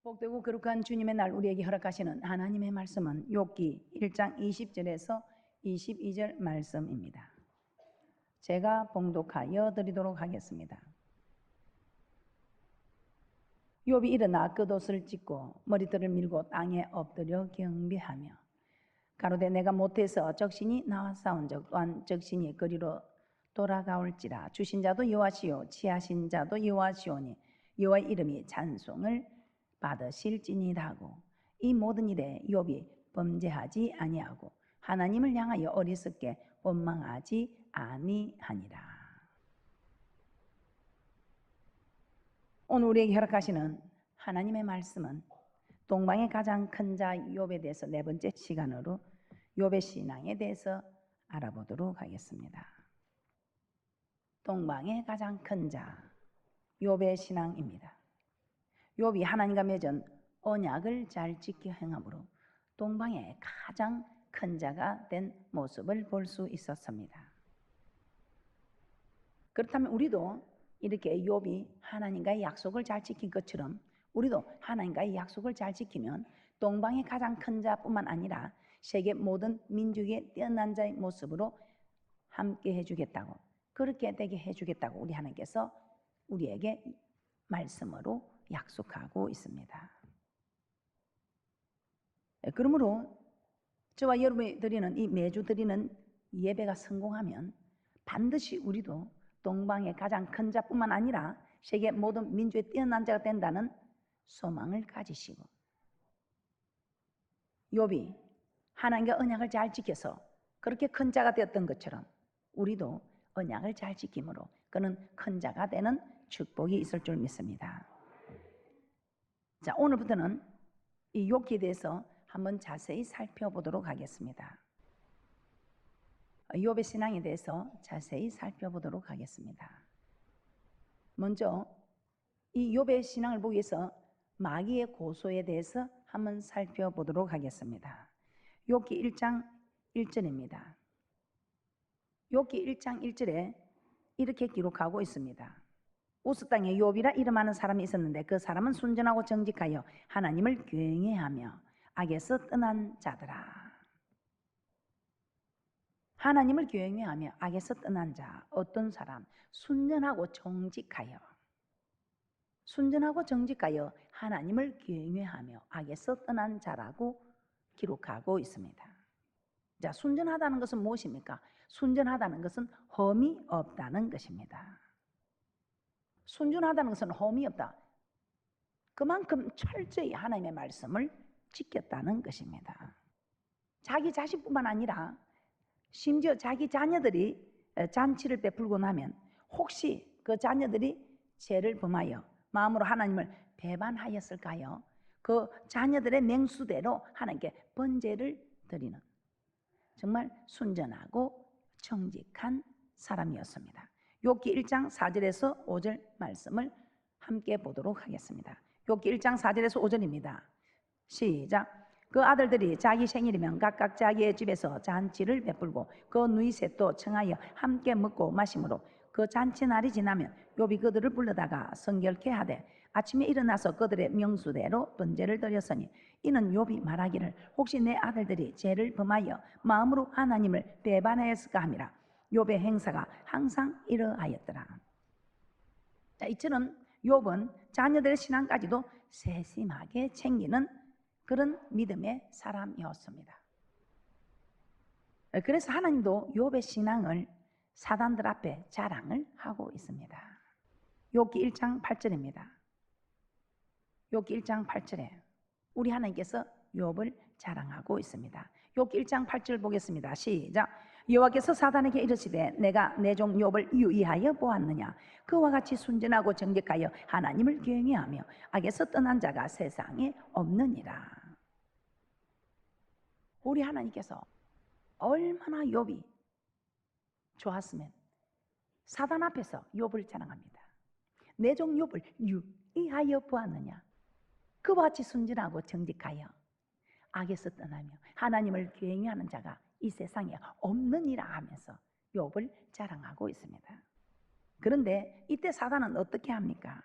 복되고 거룩한 주님의 날 우리에게 허락하시는 하나님의 말씀은 욥기 1장 20절에서 22절 말씀입니다. 제가 봉독하여 드리도록 하겠습니다. 욥이 일어나 겉옷을 찢고 머리털을 밀고 땅에 엎드려 경배하며 가로되 내가 못해서 적신이 나와 싸운즉 또한 적신이 거리로 돌아가올지라. 주신 자도 여호와시요 취하신 자도 여호와시오니 여호와의 이름이 찬송을 받으실지니라 하고, 이 모든 일에 욥이 범죄하지 아니하고 하나님을 향하여 어리석게 원망하지 아니하니라. 오늘 우리에게 허락하시는 하나님의 말씀은 동방의 가장 큰 자 욥에 대해서 네 번째 시간으로 욥의 신앙에 대해서 알아보도록 하겠습니다. 동방의 가장 큰 자 욥의 신앙입니다. 욥이 하나님과 맺은 언약을 잘 지켜 행함으로 동방의 가장 큰 자가 된 모습을 볼 수 있었습니다. 그렇다면 우리도 이렇게 욥이 하나님과의 약속을 잘 지킨 것처럼 우리도 하나님과의 약속을 잘 지키면 동방의 가장 큰 자뿐만 아니라 세계 모든 민족의 뛰어난 자의 모습으로 함께 해주겠다고, 그렇게 되게 해주겠다고 우리 하나님께서 우리에게 말씀으로 약속하고 있습니다. 그러므로 저와 여러분이 드리는 이 매주 드리는 예배가 성공하면 반드시 우리도 동방의 가장 큰 자뿐만 아니라 세계 모든 민족의 뛰어난 자가 된다는 소망을 가지시고, 욥이 하나님과 언약을 잘 지켜서 그렇게 큰 자가 되었던 것처럼 우리도 언약을 잘 지킴으로 그는 큰 자가 되는 축복이 있을 줄 믿습니다. 자, 오늘부터는 이 욥기에 대해서 한번 자세히 살펴보도록 하겠습니다. 욥의 신앙에 대해서 자세히 살펴보도록 하겠습니다. 먼저 이 욥의 신앙을 보기 위해서 마귀의 고소에 대해서 한번 살펴보도록 하겠습니다. 욥기 1장 1절입니다. 욥기 1장 1절에 이렇게 기록하고 있습니다. 우스 땅에 욥이라 이름하는 사람이 있었는데 그 사람은 순전하고 정직하여 하나님을 경외하며 악에서 떠난 자더라. 하나님을 경외하며 악에서 떠난 자, 어떤 사람? 순전하고 정직하여 하나님을 경외하며 악에서 떠난 자라고 기록하고 있습니다. 자, 순전하다는 것은 무엇입니까? 순전하다는 것은 흠이 없다는 것입니다. 순전하다는 것은 흠이 없다. 그만큼 철저히 하나님의 말씀을 지켰다는 것입니다. 자기 자식뿐만 아니라 심지어 자기 자녀들이 잔치를 베풀고 나면 혹시 그 자녀들이 죄를 범하여 마음으로 하나님을 배반하였을까요? 그 자녀들의 맹수대로 하나님께 번제를 드리는 정말 순전하고 정직한 사람이었습니다. 욥기 1장 4절에서 5절 말씀을 함께 보도록 하겠습니다. 욥기 1장 4절에서 5절입니다. 시작. 그 아들들이 자기 생일이면 각각 자기의 집에서 잔치를 베풀고 그 누이셋도 청하여 함께 먹고 마심으로 그 잔치 날이 지나면 욥이 그들을 불러다가 성결케 하되 아침에 일어나서 그들의 명수대로 번제를 드렸으니 이는 욥이 말하기를 혹시 내 아들들이 죄를 범하여 마음으로 하나님을 배반하였을까 함이라. 욥의 행사가 항상 이러하였더라. 자, 이처럼 욥은 자녀들의 신앙까지도 세심하게 챙기는 그런 믿음의 사람이었습니다. 그래서 하나님도 욥의 신앙을 사단들 앞에 자랑을 하고 있습니다. 욥기 1장 8절입니다. 욥기 1장 8절에 우리 하나님께서 욥을 자랑하고 있습니다. 욥기 1장 8절 보겠습니다. 시작. 여호와께서 사단에게 이르시되 내가 내 종 욥을 유의하여 보았느냐. 그와 같이 순전하고 정직하여 하나님을 경외하며 악에서 떠난 자가 세상에 없느니라. 우리 하나님께서 얼마나 욥이 좋았으면 사단 앞에서 욥을 자랑합니다. 내 종 욥을 유의하여 보았느냐. 그와 같이 순전하고 정직하여 악에서 떠나며 하나님을 경외하는 자가 이 세상에 없느니라 하면서 욥을 자랑하고 있습니다. 그런데 이때 사단은 어떻게 합니까?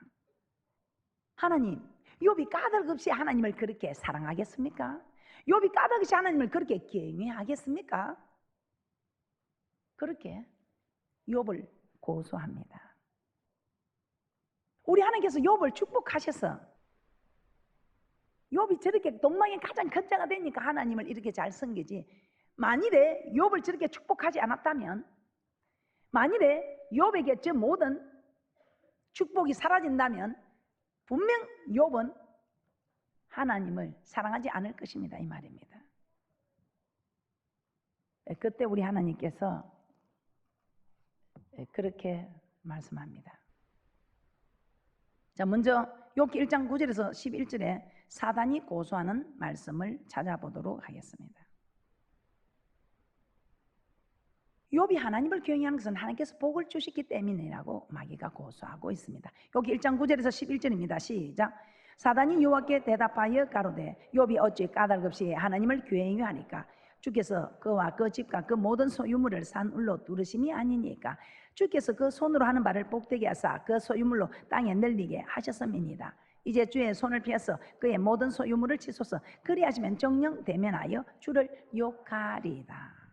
하나님, 욥이 까닭없이 하나님을 그렇게 사랑하겠습니까? 욥이 까닭없이 하나님을 그렇게 경외하겠습니까? 그렇게 욥을 고소합니다. 우리 하나님께서 욥을 축복하셔서 욥이 저렇게 동방에 가장 큰 자가 되니까 하나님을 이렇게 잘 섬기지, 만일에 욥을 저렇게 축복하지 않았다면, 만일에 욥에게 저 모든 축복이 사라진다면 분명 욥은 하나님을 사랑하지 않을 것입니다, 이 말입니다. 그때 우리 하나님께서 그렇게 말씀합니다. 자, 먼저 욥기 1장 9절에서 11절에 사단이 고소하는 말씀을 찾아보도록 하겠습니다. 욥이 하나님을 경외하는 것은 하나님께서 복을 주시기 때문이라고 마귀가 고소하고 있습니다. 여기 1장 9절에서 11절입니다. 시작. 사단이 여호와께 대답하여 가로되 욥이 어찌 까닭없이 하나님을 경외하니까? 주께서 그와 그 집과 그 모든 소유물을 산울로 두르심이 아니니까? 주께서 그 손으로 하는 바를 복되게 하사 그 소유물로 땅에 늘리게 하셨음이니이다. 이제 주의 손을 펴서 그의 모든 소유물을 치소서. 그리하시면 정령 대면하여 주를 욕하리이다.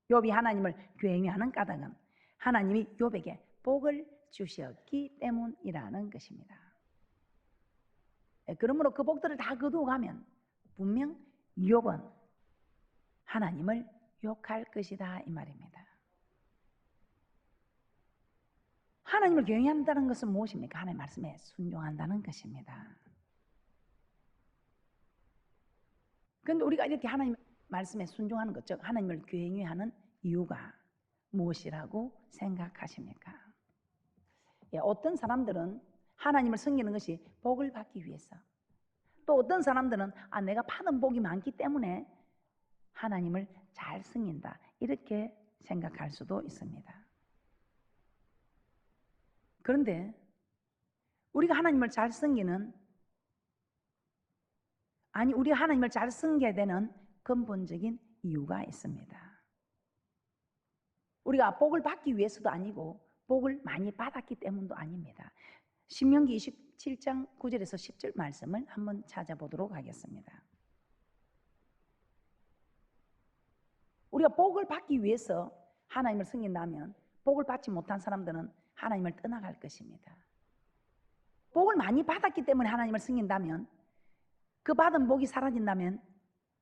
욥이 하나님을 경외하는 까닭은 하나님이 욥에게 복을 주셨기 때문이라는 것입니다. 그러므로 그 복들을 다 거두어가면 분명 욥은 하나님을 욕할 것이다, 이 말입니다. 하나님을 경외한다는 것은 무엇입니까? 하나님의 말씀에 순종한다는 것입니다. 그런데 우리가 이렇게 하나님 말씀에 순종하는 것, 즉 하나님을 경외하는 이유가 무엇이라고 생각하십니까? 어떤 사람들은 하나님을 섬기는 것이 복을 받기 위해서, 또 어떤 사람들은 내가 받은 복이 많기 때문에 하나님을 잘 섬긴다, 이렇게 생각할 수도 있습니다. 그런데 우리가 하나님을 잘 섬기는, 우리가 하나님을 잘 섬겨야 되는 근본적인 이유가 있습니다. 우리가 복을 받기 위해서도 아니고 복을 많이 받았기 때문도 아닙니다. 신명기 27장 9절에서 10절 말씀을 한번 찾아보도록 하겠습니다. 우리가 복을 받기 위해서 하나님을 섬긴다면 복을 받지 못한 사람들은 하나님을 떠나갈 것입니다. 복을 많이 받았기 때문에 하나님을 섬긴다면, 그 받은 복이 사라진다면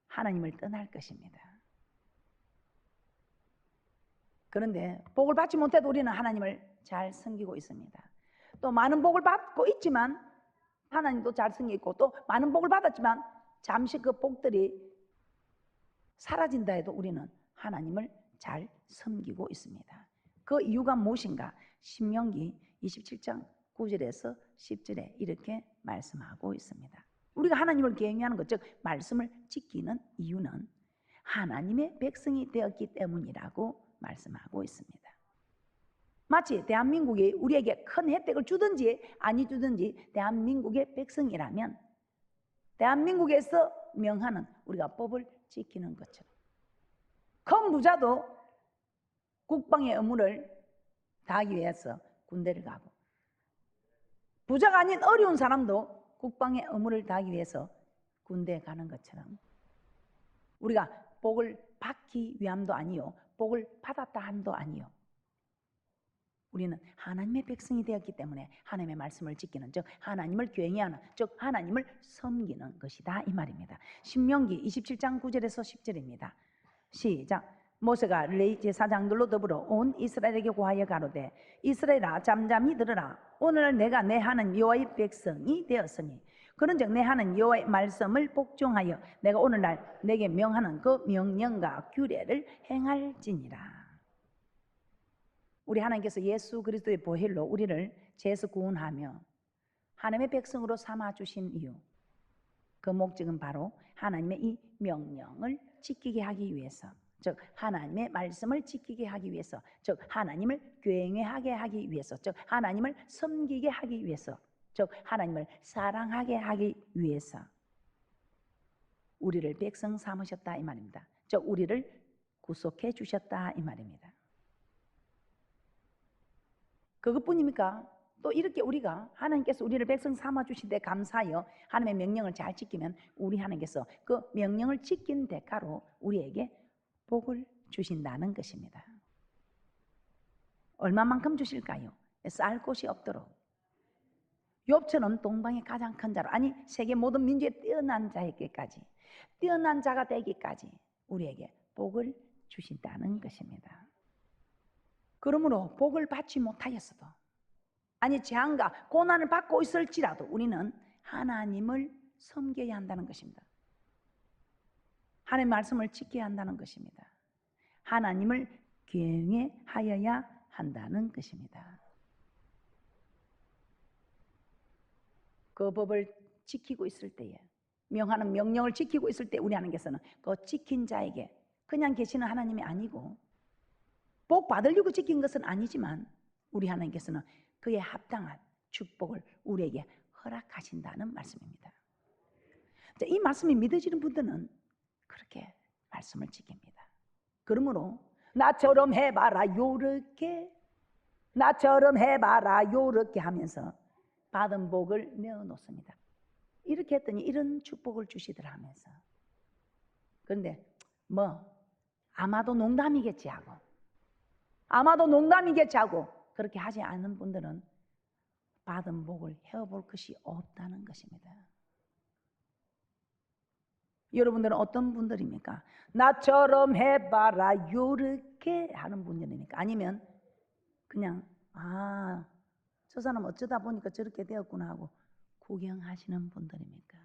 하나님을 떠날 것입니다. 그런데 복을 받지 못해도 우리는 하나님을 잘 섬기고 있습니다. 또 많은 복을 받고 있지만 하나님도 잘 섬기고, 또 많은 복을 받았지만 잠시 그 복들이 사라진다 해도 우리는 하나님을 잘 섬기고 있습니다. 그 이유가 무엇인가? 신명기 27장 9절에서 10절에 이렇게 말씀하고 있습니다. 우리가 하나님을 경외하는 것, 즉 말씀을 지키는 이유는 하나님의 백성이 되었기 때문이라고 말씀하고 있습니다. 마치 대한민국이 우리에게 큰 혜택을 주든지 아니 주든지 대한민국의 백성이라면 대한민국에서 명하는 우리가 법을 지키는 것처럼, 큰 부자도 국방의 의무를 다하기 위해서 군대를 가고, 부자가 아닌 어려운 사람도 국방의 의무를 다하기 위해서 군대에 가는 것처럼, 우리가 복을 받기 위함도 아니요 복을 받았다 함도 아니요, 우리는 하나님의 백성이 되었기 때문에 하나님의 말씀을 지키는, 즉 하나님을 경외하는, 즉 하나님을 섬기는 것이다, 이 말입니다. 신명기 27장 9절에서 10절입니다. 시작. 모세가 레위 제사장들로 더불어 온 이스라엘에게 고하여 가로되 이스라엘아 잠잠히 들으라. 오늘 내가 내 하나님 여호와의 백성이 되었으니 그런즉 내 하나님 여호와의 말씀을 복종하여 내가 오늘날 내게 명하는 그 명령과 규례를 행할지니라. 우리 하나님께서 예수 그리스도의 보혈로 우리를 죄에서 구원하며 하나님의 백성으로 삼아주신 이유, 그 목적은 바로 하나님의 이 명령을 지키게 하기 위해서, 즉 하나님의 말씀을 지키게 하기 위해서, 즉 하나님을 경외하게 하기 위해서, 즉 하나님을 섬기게 하기 위해서, 즉 하나님을 사랑하게 하기 위해서 우리를 백성 삼으셨다, 이 말입니다. 즉 우리를 구속해 주셨다, 이 말입니다. 그것뿐입니까? 또 이렇게 우리가 하나님께서 우리를 백성 삼아주신 데 감사하여 하나님의 명령을 잘 지키면 우리 하나님께서 그 명령을 지킨 대가로 우리에게 복을 주신다는 것입니다. 얼마만큼 주실까요? 쌀 곳이 없도록 욥처럼 동방의 가장 큰 자로, 아니 세계 모든 민주에 뛰어난 자에게까지, 뛰어난 자가 되기까지 우리에게 복을 주신다는 것입니다. 그러므로 복을 받지 못하였어도, 아니 재앙과 고난을 받고 있을지라도 우리는 하나님을 섬겨야 한다는 것입니다. 하나님의 말씀을 지켜야 한다는 것입니다. 하나님을 경외하여야 한다는 것입니다. 그 법을 지키고 있을 때에, 명하는 명령을 지키고 있을 때 우리 하나님께서는 그 지킨 자에게 그냥 계시는 하나님이 아니고, 복 받으려고 지킨 것은 아니지만 우리 하나님께서는 그에 합당한 축복을 우리에게 허락하신다는 말씀입니다. 이 말씀이 믿어지는 분들은 그렇게 말씀을 지킵니다. 그러므로 나처럼 해봐라 요렇게, 나처럼 해봐라 요렇게 하면서 받은 복을 내어놓습니다. 이렇게 했더니 이런 축복을 주시더라 하면서, 그런데 아마도 농담이겠지 하고, 아마도 농담이겠지 하고 그렇게 하지 않는 분들은 받은 복을 헤어볼 것이 없다는 것입니다. 여러분들은 어떤 분들입니까? 나처럼 해봐라 요렇게 하는 분들입니까? 아니면 그냥 저 사람 어쩌다 보니까 저렇게 되었구나 하고 구경하시는 분들입니까?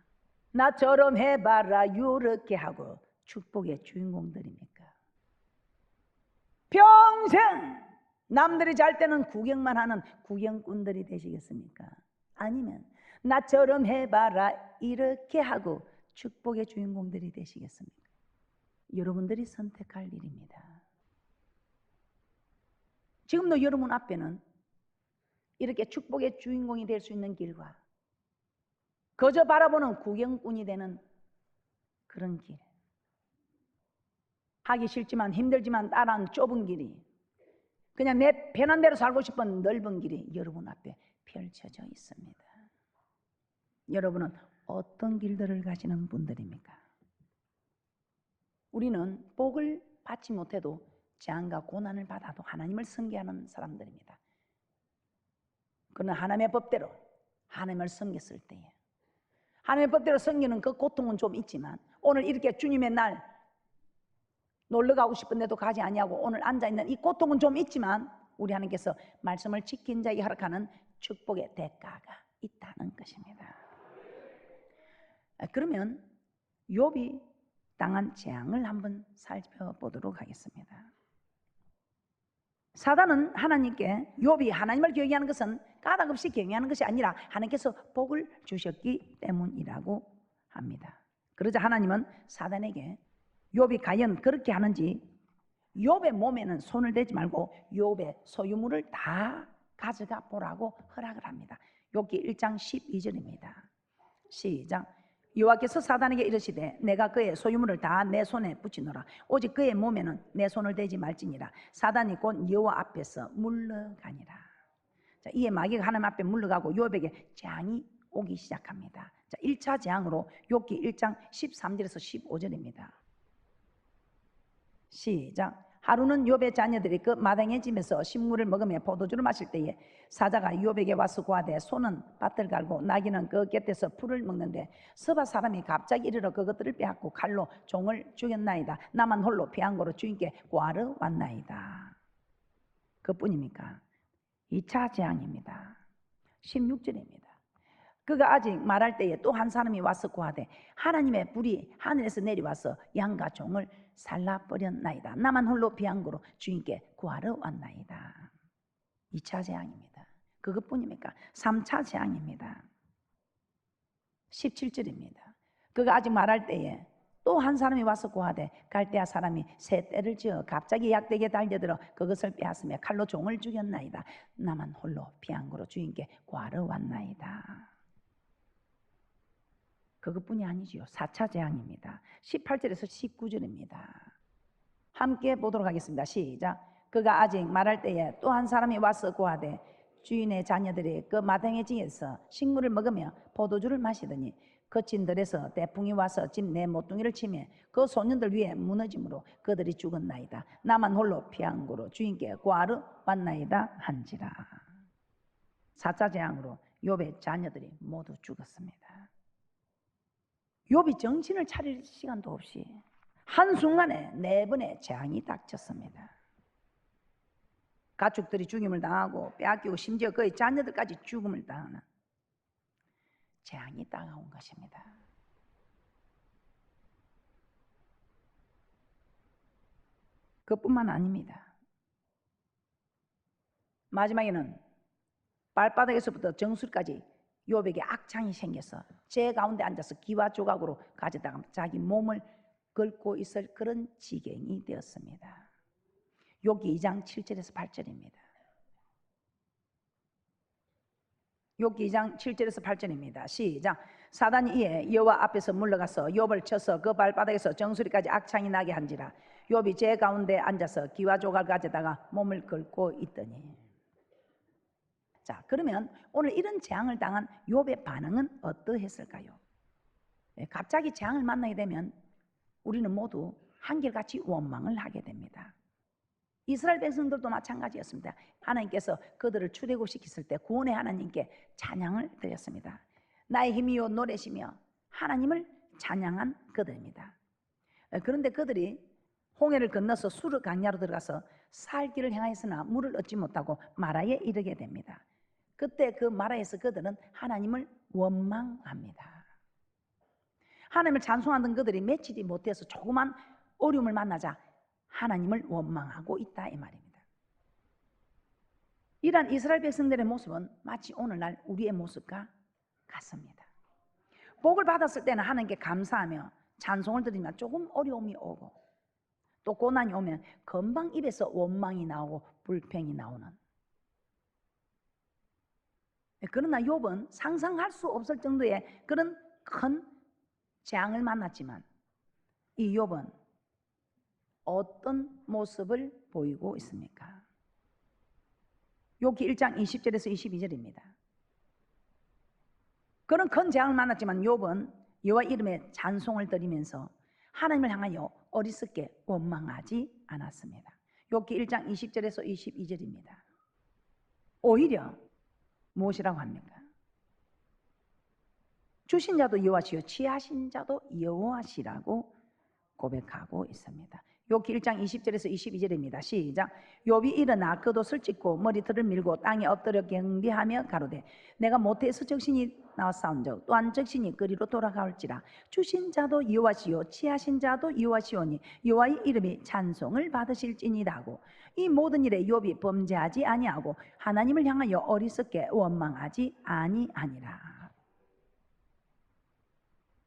나처럼 해봐라 요렇게 하고 축복의 주인공들입니까? 평생 남들이 잘 때는 구경만 하는 구경꾼들이 되시겠습니까? 아니면 나처럼 해봐라 이렇게 하고 축복의 주인공들이 되시겠습니까? 여러분들이 선택할 일입니다. 지금도 여러분 앞에는 이렇게 축복의 주인공이 될 수 있는 길과 그저 바라보는 구경꾼이 되는 그런 길, 하기 싫지만 힘들지만 따라한 좁은 길이, 그냥 내 편한 대로 살고 싶은 넓은 길이 여러분 앞에 펼쳐져 있습니다. 여러분은 어떤 길들을 가시는 분들입니까? 우리는 복을 받지 못해도 재앙과 고난을 받아도 하나님을 섬기하는 사람들입니다. 그러나 하나님의 법대로 하나님을 섬겼을 때에, 하나님의 법대로 섬기는 그 고통은 좀 있지만, 오늘 이렇게 주님의 날 놀러 가고 싶은데도 가지 아니하고 오늘 앉아있는 이 고통은 좀 있지만 우리 하나님께서 말씀을 지킨 자에게 허락하는 축복의 대가가 있다는 것입니다. 그러면 욥이 당한 재앙을 한번 살펴보도록 하겠습니다. 사단은 하나님께, 욥이 하나님을 경외하는 것은 까닭없이 경외하는 것이 아니라 하나님께서 복을 주셨기 때문이라고 합니다. 그러자 하나님은 사단에게 욥이 과연 그렇게 하는지 욥의 몸에는 손을 대지 말고 욥의 소유물을 다 가져가 보라고 허락을 합니다. 욥기 1장 12절입니다. 시작. 여호와께서 사단에게 이르시되 내가 그의 소유물을 다 내 손에 붙이노라. 오직 그의 몸에는 내 손을 대지 말지니라. 사단이 곧 여호와 앞에서 물러가니라. 자, 이에 마귀가 하나님 앞에 물러가고 욥에게 재앙이 오기 시작합니다. 자, 1차 재앙으로 욥기 1장 13절에서 15절입니다. 시작. 하루는 욥의 자녀들이 그 마당의 집에서 식물을 먹으며 포도주를 마실 때에 사자가 욥에게 와서 고하되 소는 밭을 갈고 나귀는 그 곁에서 풀을 먹는데 서바 사람이 갑자기 이르러 그것들을 빼앗고 칼로 종을 죽였나이다. 나만 홀로 피한 고로 주인께 구하러 왔나이다. 그뿐입니까? 2차 재앙입니다. 16절입니다. 그가 아직 말할 때에 또 한 사람이 와서 고하되 하나님의 불이 하늘에서 내려와서 양과 종을 살라버렸나이다. 나만 홀로 피한 고로 주인께 구하러 왔나이다. 2차 재앙입니다. 그것뿐입니까? 3차 재앙입니다. 17절입니다. 그가 아직 말할 때에 또 한 사람이 와서 고하되 갈대아 사람이 새 떼를 지어 갑자기 약대기에 달려들어 그것을 빼앗으며 칼로 종을 죽였나이다. 나만 홀로 피한 고로 주인께 구하러 왔나이다. 그것뿐이 아니지요. 4차 재앙입니다. 18절에서 19절입니다. 함께 보도록 하겠습니다. 시작. 그가 아직 말할 때에 또 한 사람이 와서 고하되 주인의 자녀들이 그 마당의지에서 식물을 먹으며 포도주를 마시더니 거친 들에서 대풍이 와서 집 내 모퉁이를 치며 그 소년들 위에 무너짐으로 그들이 죽었나이다. 나만 홀로 피한고로 주인께 고하러 왔나이다 한지라. 4차 재앙으로 욥의 자녀들이 모두 죽었습니다. 욥이 정신을 차릴 시간도 없이 한순간에 4번의 재앙이 닥쳤습니다. 가축들이 죽임을 당하고 빼앗기고 심지어 그의 자녀들까지 죽음을 당하는 재앙이 다가온 것입니다. 그뿐만 아닙니다. 마지막에는 발바닥에서부터 정수리까지 욥에게 악창이 생겨서 제 가운데 앉아서 기와 조각으로 가져다가 자기 몸을 긁고 있을 그런 지경이 되었습니다. 욥기 2장 7절에서 8절입니다. 욥기 2장 7절에서 8절입니다. 시작. 사단이 이에 여호와 앞에서 물러가서 욥을 쳐서 그 발바닥에서 정수리까지 악창이 나게 한지라. 욥이 제 가운데 앉아서 기와 조각을 가져다가 몸을 긁고 있더니. 자, 그러면 오늘 이런 재앙을 당한 욥의 반응은 어떠했을까요? 갑자기 재앙을 만나게 되면 우리는 모두 한결같이 원망을 하게 됩니다. 이스라엘 백성들도 마찬가지였습니다. 하나님께서 그들을 출애굽시켰을 때 구원의 하나님께 찬양을 드렸습니다. 나의 힘이요 노래시며 하나님을 찬양한 그들입니다. 그런데 그들이 홍해를 건너서 수르 강야로 들어가서 살 길을 향하였으나 물을 얻지 못하고 마라에 이르게 됩니다. 그때 그 마라에서 그들은 하나님을 원망합니다. 하나님을 찬송하던 그들이 맺히지 못해서 조그만 어려움을 만나자 하나님을 원망하고 있다 이 말입니다. 이러한 이스라엘 백성들의 모습은 마치 오늘날 우리의 모습과 같습니다. 복을 받았을 때는 하나님께 감사하며 찬송을 드리면 조금 어려움이 오고 또 고난이 오면 금방 입에서 원망이 나오고 불평이 나오는. 그러나 욥은 상상할 수 없을 정도의 그런 큰 재앙을 만났지만 이 욥은 어떤 모습을 보이고 있습니까? 욥기 1장 20절에서 22절입니다. 그런 큰 재앙을 만났지만 욥은 여호와 이름에 찬송을 드리면서 하나님을 향하여 어리석게 원망하지 않았습니다. 욥기 1장 20절에서 22절입니다. 오히려 무엇이라고 합니까? 주신 자도 여호와시요 취하신 자도 여호와시라고 고백하고 있습니다. 욥기 1장 20절에서 22절입니다. 시작. 욥이 일어나 겉옷을 찢고 머리털을 밀고 땅에 엎드려 경배하며 가로되 내가 모태에서 적신이 나왔사온즉 또한 적신이 그리로 돌아가올지라. 주신 자도 여호와시요 취하신 자도 여호와시오니 여호와의 이름이 찬송을 받으실지니라 하고 이 모든 일에 욥이 범죄하지 아니하고 하나님을 향하여 어리석게 원망하지 아니하니라.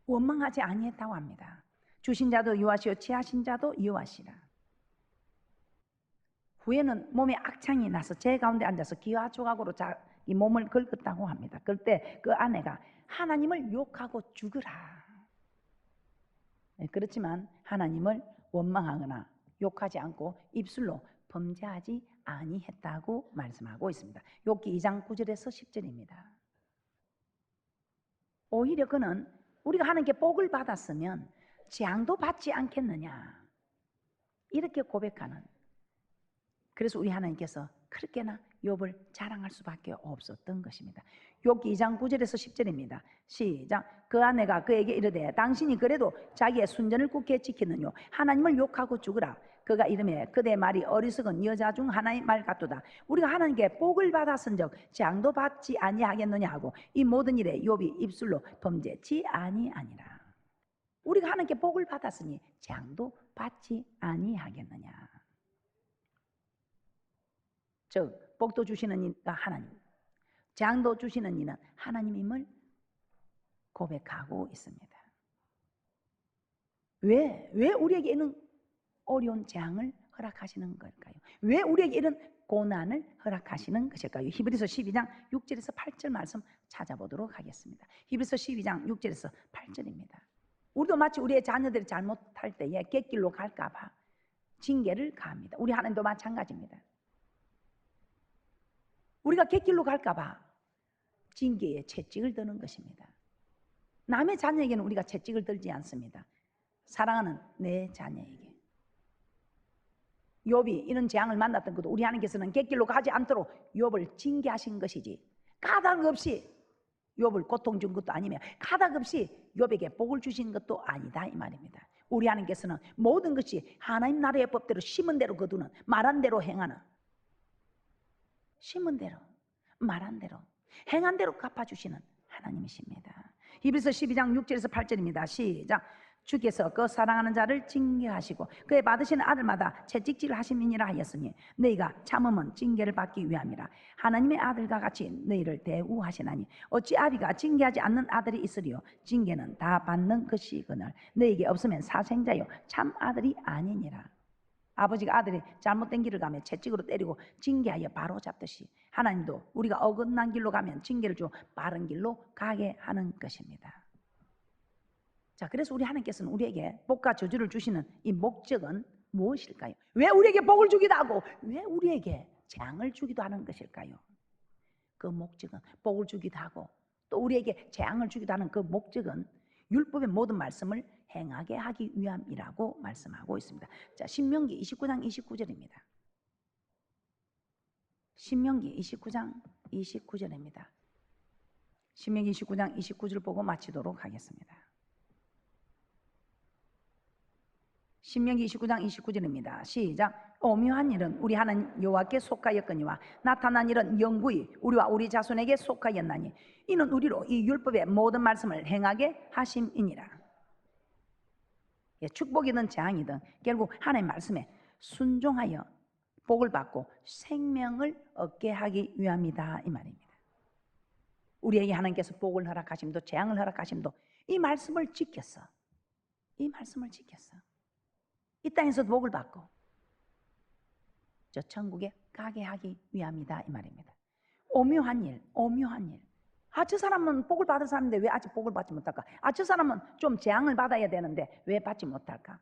원망하지 아니했다고 합니다. 주신 자도 여호와시요 취하신 자도 여호와시라. 후에는 몸에 악창이 나서 제 가운데 앉아서 기와 조각으로 자기 몸을 긁었다고 합니다. 그때 그 아내가 하나님을 욕하고 죽으라. 그렇지만 하나님을 원망하거나 욕하지 않고 입술로 범죄하지 아니했다고 말씀하고 있습니다. 욥기 2장 9절에서 10절입니다. 오히려 그는 우리가 하나님께 복을 받았으면 재앙도 받지 않겠느냐 이렇게 고백하는. 그래서 우리 하나님께서 그렇게나 욥을 자랑할 수밖에 없었던 것입니다. 욥기 2장 9절에서 10절입니다. 시작. 그 아내가 그에게 이르되 당신이 그래도 자기의 순전을 굳게 지키느뇨 하나님을 욕하고 죽으라. 그가 이르매 그대 말이 어리석은 여자 중 하나의 말 같도다. 우리가 하나님께 복을 받았은즉 재앙도 받지 아니하겠느냐 하고 이 모든 일에 욥이 입술로 범죄치 아니하니라. 우리가 하나님께 복을 받았으니 재앙도 받지 아니하겠느냐. 즉 복도 주시는 이가 하나님, 재앙도 주시는 이는 하나님임을 고백하고 있습니다. 왜 우리에게 이런 어려운 재앙을 허락하시는 걸까요? 왜 우리에게 이런 고난을 허락하시는 것일까요? 히브리서 12장 6절에서 8절 말씀 찾아보도록 하겠습니다. 히브리서 12장 6절에서 8절입니다. 우리도 마치 우리의 자녀들이 잘못할 때에 객길로 갈까 봐 징계를 가합니다. 우리 하나님도 마찬가지입니다. 우리가 갯길로 갈까 봐 징계에 채찍을 드는 것입니다. 남의 자녀에게는 우리가 채찍을 들지 않습니다. 사랑하는 내 자녀에게. 욥이 이런 재앙을 만났던 것도 우리 하나님께서는 갯길로 가지 않도록 욥을 징계하신 것이지, 까닭 없이 욥을 고통 준 것도 아니며 까닭 없이 욥에게 복을 주신 것도 아니다, 이 말입니다. 우리 하나님께서는 모든 것이 하나님 나라의 법대로 심은 대로 거두는, 말한 대로 행하는, 심은 대로 말한 대로 행한 대로 갚아주시는 하나님이십니다. 히브리서 12장 6절에서 8절입니다. 시작. 주께서 그 사랑하는 자를 징계하시고 그의 받으시는 아들마다 채찍질 하심이니라 하였으니 너희가 참음은 징계를 받기 위함이라. 하나님의 아들과 같이 너희를 대우하시나니 어찌 아비가 징계하지 않는 아들이 있으리요. 징계는 다 받는 것이거늘 너희에게 없으면 사생자요 참 아들이 아니니라. 아버지가 아들이 잘못된 길을 가면 채찍으로 때리고 징계하여 바로 잡듯이 하나님도 우리가 어긋난 길로 가면 징계를 주어 바른 길로 가게 하는 것입니다. 자, 그래서 우리 하나님께서는 우리에게 복과 저주를 주시는 이 목적은 무엇일까요? 왜 우리에게 복을 주기도 하고 왜 우리에게 재앙을 주기도 하는 것일까요? 그 목적은, 복을 주기도 하고 또 우리에게 재앙을 주기도 하는 그 목적은 율법의 모든 말씀을 행하게 하기 위함이라고 말씀하고 있습니다. 자, 신명기 29장 29절입니다. 신명기 29장 29절입니다. 신명기 29장 29절 보고 마치도록 하겠습니다. 신명기 29장 29절입니다. 시작. 오묘한 일은 우리 하나님 여호와께 속하였거니와 나타난 일은 영구히 우리와 우리 자손에게 속하였나니 이는 우리로 이 율법의 모든 말씀을 행하게 하심이니라. 축복이든 재앙이든 결국 하나님의 말씀에 순종하여 복을 받고 생명을 얻게 하기 위함이다, 이 말입니다. 우리에게 하나님께서 복을 허락하심도 재앙을 허락하심도 이 말씀을 지켰어. 이 말씀을 지켰어. 이 땅에서도 복을 받고 저 천국에 가게 하기 위함이다, 이 말입니다. 오묘한 일, 오묘한 일. 아, 저 사람은 복을 받은 사람인데 왜 아직 복을 받지 못할까? 아, 저 사람은 좀 재앙을 받아야 되는데 왜 받지 못할까?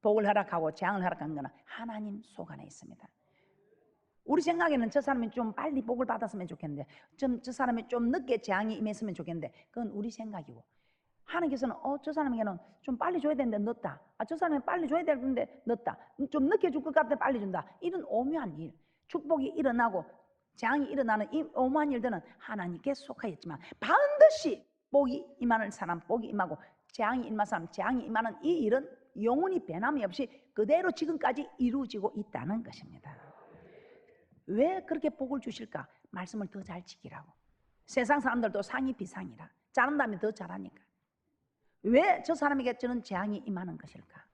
복을 허락하고 재앙을 허락하는 것은 하나님 속 안에 있습니다. 우리 생각에는 저 사람이 좀 빨리 복을 받았으면 좋겠는데 저 사람이 좀 늦게 재앙이 임했으면 좋겠는데 그건 우리 생각이고 하나님께서는 저 사람에게는 좀 빨리 줘야 되는데 늦다. 아, 저 사람이 빨리 줘야 되는데 늦다. 좀 늦게 줄 것 같은데 빨리 준다. 이런 오묘한 일, 축복이 일어나고 재앙이 일어나는 이 오묘한 일들은 하나님께 속하였지만 반드시 복이 임하는 사람 복이 임하고 재앙이 임하는 사람 재앙이 임하는 이 일은 영원히 변함이 없이 그대로 지금까지 이루어지고 있다는 것입니다. 왜 그렇게 복을 주실까? 말씀을 더 잘 지키라고. 세상 사람들도 상이 비상이라 잘한다면 더 잘하니까. 왜 저 사람에게 저는 재앙이 임하는 것일까?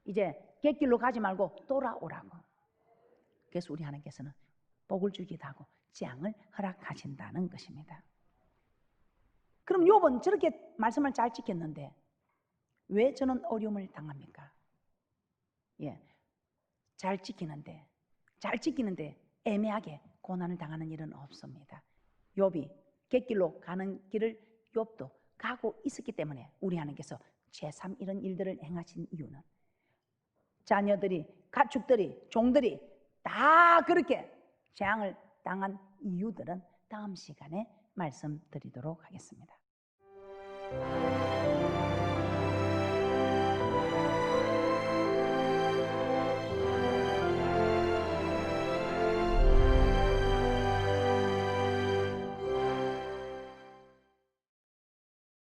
이제 갯길로 가지 말고 돌아오라고. 그래서 우리 하나님께서는 복을 주기도 하고 재앙을 허락하신다는 것입니다. 그럼 욥은 저렇게 말씀을 잘 지켰는데 왜 저는 어려움을 당합니까? 잘 지키는데 애매하게 고난을 당하는 일은 없습니다. 욥이 갯길로 가는 길을 욥도 가고 있었기 때문에 우리 하나님께서 제3 이런 일들을 행하신 이유는 자녀들이, 가축들이, 종들이 다 그렇게 재앙을 당한 이유들은 다음 시간에 말씀드리도록 하겠습니다.